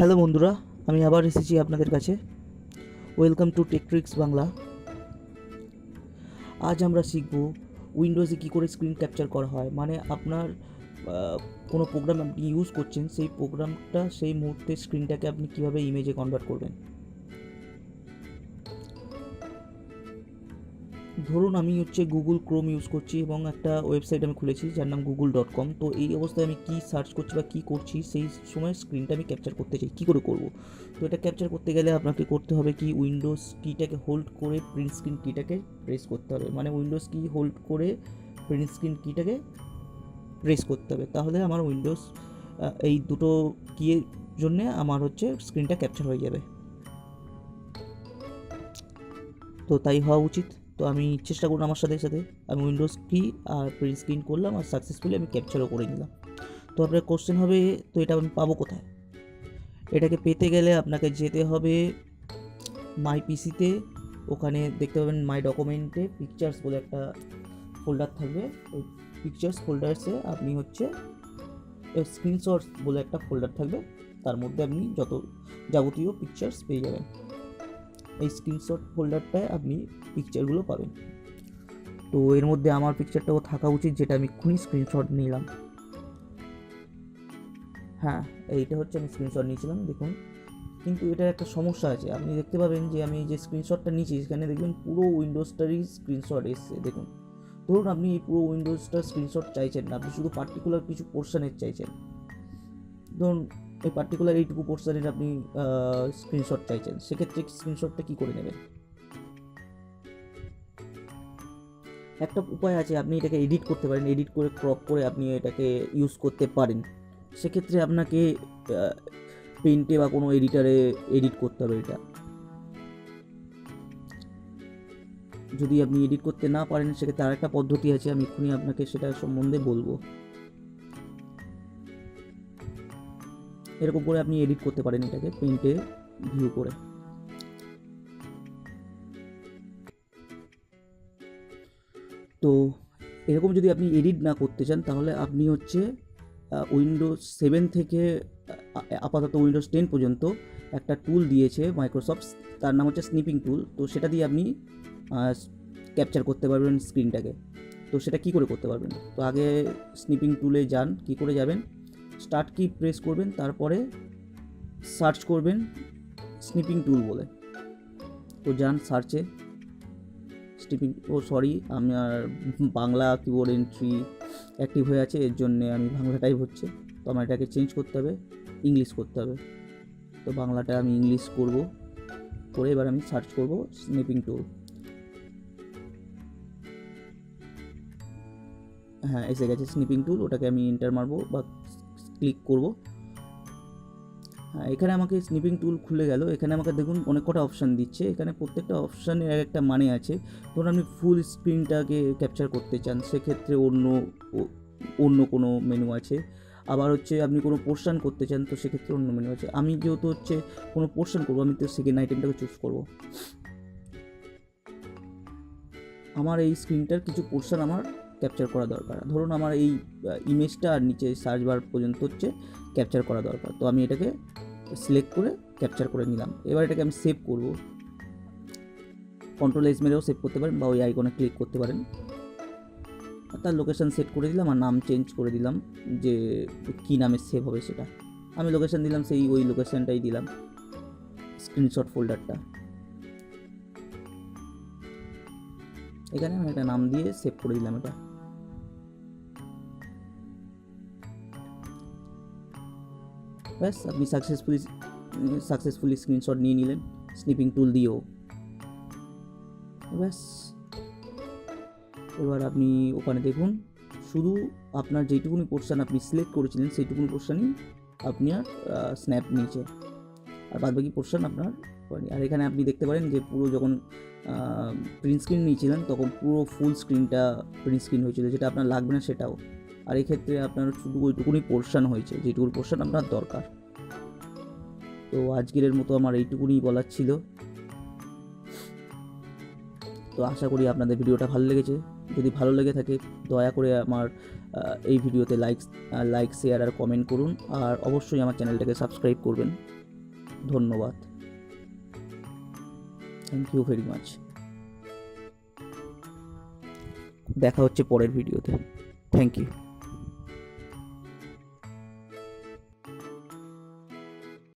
Hello বন্ধুরা, আমি আবার এসেছি আপনাদের কাছে। Welcome to tech tricks Bangla. আজ আমরা শিখব উইন্ডোজে কী করে স্ক্রিন ক্যাপচার করা হয়। মানে আপনার কোনো প্রোগ্রাম আপনি ইউজ করছেন, সেই প্রোগ্রামটা সেই মুহূর্তে স্ক্রিনটাকে আপনি কীভাবে ইমেজে কনভার্ট করবেন। ধরুন আমি গুগল ক্রোম ইউজ করছি এবং একটা ওয়েবসাইট আমি খুলেছি যার নাম google.com। তো এই অবস্থায় আমি কী সার্চ করছি বা কী করছি সেই সময় স্ক্রিনটা আমি ক্যাপচার করতে চাই, কী করে করব। তো এটা ক্যাপচার করতে গেলে আপনাকে করতে হবে কি, উইন্ডোজ কিটাকে হোল্ড করে প্রিন্ট স্ক্রিন কিটাকে প্রেস করতে হবে। মানে উইন্ডোজ কি হোল্ড করে প্রিন্ট স্ক্রিন কিটাকে প্রেস করতে হবে, তাহলে আমার উইন্ডোজ এই দুটো কিয়ের জন্যে আমার স্ক্রিনটা ক্যাপচার হয়ে যাবে। তো তাই হওয়া উচিত। তো আমি চেষ্টা করলাম, আমার সাথে সাথে আমি উইন্ডোজ কি আর প্রিন্ট স্ক্রিন করলাম আর সাকসেসফুলি আমি ক্যাপচারও করে নিলাম। তো আপনার কোশ্চেন হবে, তো এটা আমি পাবো কোথায়? এটাকে পেতে গেলে আপনাকে যেতে হবে মাই পিসিতে। ওখানে দেখতে পাবেন মাই ডকুমেন্টে পিকচার্স বলে একটা ফোল্ডার থাকবে। ওই পিকচার্স ফোল্ডার্সে আপনি স্ক্রিনশটস বলে একটা ফোল্ডার থাকবে, তার মধ্যে আপনি যত যাবতীয় পিকচার্স পেয়ে যাবেন। এই স্ক্রিনশট ফোল্ডারটায় আপনি পিকচারগুলো পাবেন। তো এর মধ্যে আমার পিকচারটাও থাকা উচিত, যেটা আমি এক্ষুনি স্ক্রিনশট নিলাম। হ্যাঁ, এইটা আমি স্ক্রিনশট নিয়েছিলাম, দেখুন। কিন্তু এটার একটা সমস্যা আছে, আপনি দেখতে পাবেন যে আমি যে স্ক্রিনশটটা নিয়েছি সেখানে দেখবেন পুরো উইন্ডোজটারই স্ক্রিনশট এসছে। দেখুন, ধরুন আপনি এই পুরো উইন্ডোজটার স্ক্রিনশট চাইছেন না, আপনি শুধু পার্টিকুলার কিছু পোর্শনের চাইছেন। ধরুন এই পার্টিকুলার এইটুকু পোর্শনের আপনি স্ক্রিনশট চাইছেন, সেক্ষেত্রে স্ক্রিনশটটা কী করে নেবেন? একটা উপায় আছে, আপনি এটাকে এডিট করতে পারেন, এডিট করে ক্রপ করে আপনি এটাকে ইউজ করতে পারেন। সেক্ষেত্রে আপনাকে পেন্টে বা কোনো এডিটারে এডিট করতে হবে। এটা যদি আপনি এডিট করতে না পারেন, সেক্ষেত্রে আরেকটা পদ্ধতি আছে, আমি এক্ষুনি আপনাকে সেটা সম্বন্ধে বলবো। এরকম করে আপনি এডিট করতে পারেন এটাকে পেন্টে ভিউ করে। তো এরকম যদি আপনি এডিট না করতে চান, তাহলে আপনি উইন্ডোজ 7 থেকে আপাতত উইন্ডোজ 10 পর্যন্ত একটা টুল দিয়েছে মাইক্রোসফট, তার নাম স্নিপিং টুল। তো সেটা দিয়ে আপনি ক্যাপচার করতে পারবেন স্ক্রিনটাকে। তো সেটা কি করে করতে পারবেন? তো আগে স্নিপিং টুলে যান। কি করে যাবেন? স্টার্ট কি প্রেস করবেন, তারপরে সার্চ করবেন স্নিপিং টুল বলে। তো যান সার্চে স্নিপিং, আমার বাংলা কিবোর্ড এন্ট্রি অ্যাক্টিভ হয়ে আছে, এর জন্যে আমি বাংলা টাইপ হচ্ছে। তো আমার এটাকে চেঞ্জ করতে হবে, ইংলিশ করতে হবে। তো বাংলাটা আমি ইংলিশ করে এবার আমি সার্চ করব স্নিপিং টুল। হ্যাঁ, এসে গেছে স্নিপিং টুল। ওটাকে আমি এন্টার মারবো বা ক্লিক করব। হ্যাঁ, এখানে আমাকে স্নিপিং টুল খুলে গেল। এখানে আমাকে দেখুন অনেক কটা অপশান দিচ্ছে। এখানে প্রত্যেকটা অপশানের একটা মানে আছে। ধরুন আপনি ফুল স্ক্রিনটাকে ক্যাপচার করতে চান, সেক্ষেত্রে অন্য কোনো মেনু আছে। আবার আপনি কোনো পোর্শন করতে চান, তো সেক্ষেত্রে অন্য মেনু আছে। আমি যেহেতু কোনো পোর্শন করবো, আমি তো সেকেন্ড আইটেমটাকে চুজ করব। আমার এই স্ক্রিনটার কিছু পোর্শন আমার ক্যাপচার করা দরকার। ধরুন আমার এই ইমেজটা আর নিচে সার্চ বার পর্যন্ত ক্যাপচার করা দরকার। তো আমি এটাকে সিলেক্ট করে ক্যাপচার করে নিলাম। এবার এটাকে আমি সেভ করব। কন্ট্রোল এস মেরেও সেভ করতে পারেন বা ওই আইকনে ক্লিক করতে পারেন। তার লোকেশান সেট করে দিলাম আর নাম চেঞ্জ করে দিলাম, যে কী নামে সেভ হবে সেটা। আমি লোকেশান দিলাম, ওই লোকেশানটাই দিলাম, স্ক্রিনশট ফোল্ডারটা। এখানে আমি একটা নাম দিয়ে সেভ করে দিলাম এটা। ব্যাস, আপনি সাকসেসফুলি স্ক্রিনশট নিয়ে নিলেন স্নিপিং টুল দিয়েও। ব্যাস, এবার আপনি ওখানে দেখুন, শুধু আপনার যেইটুকুনি পোর্শন আপনি সিলেক্ট করেছিলেন সেইটুকুনি পোর্শনই আপনার স্ন্যাপ নিয়েছে, আর বাদবাকি পোর্শন আপনার। আর এখানে আপনি দেখতে পারেন যে পুরো যখন প্রিন্ট স্ক্রিন নিয়েছিলেন তখন পুরো ফুল স্ক্রিনটা প্রিন্ট স্ক্রিন হয়েছিল, যেটা আপনার লাগবে না সেটাও। আর এই ক্ষেত্রে আপনার শুধু ওইটুকুনি পোর্শন হয়েছে, যেটুকুনি পোর্শন আপনার দরকার। তো আজকের মতো আমার এইটুকুনি বলার ছিল। তো আশা করি আপনাদের ভিডিওটা ভালো লেগেছে। যদি ভালো লেগে থাকে, দয়া করে আমার এই ভিডিওতে লাইক, শেয়ার আর কমেন্ট করুন। আর অবশ্যই আমার চ্যানেলটাকে সাবস্ক্রাইব করবেন। ধন্যবাদ। Thank you very much. দেখা হচ্ছে পরের ভিডিওতে। Thank you.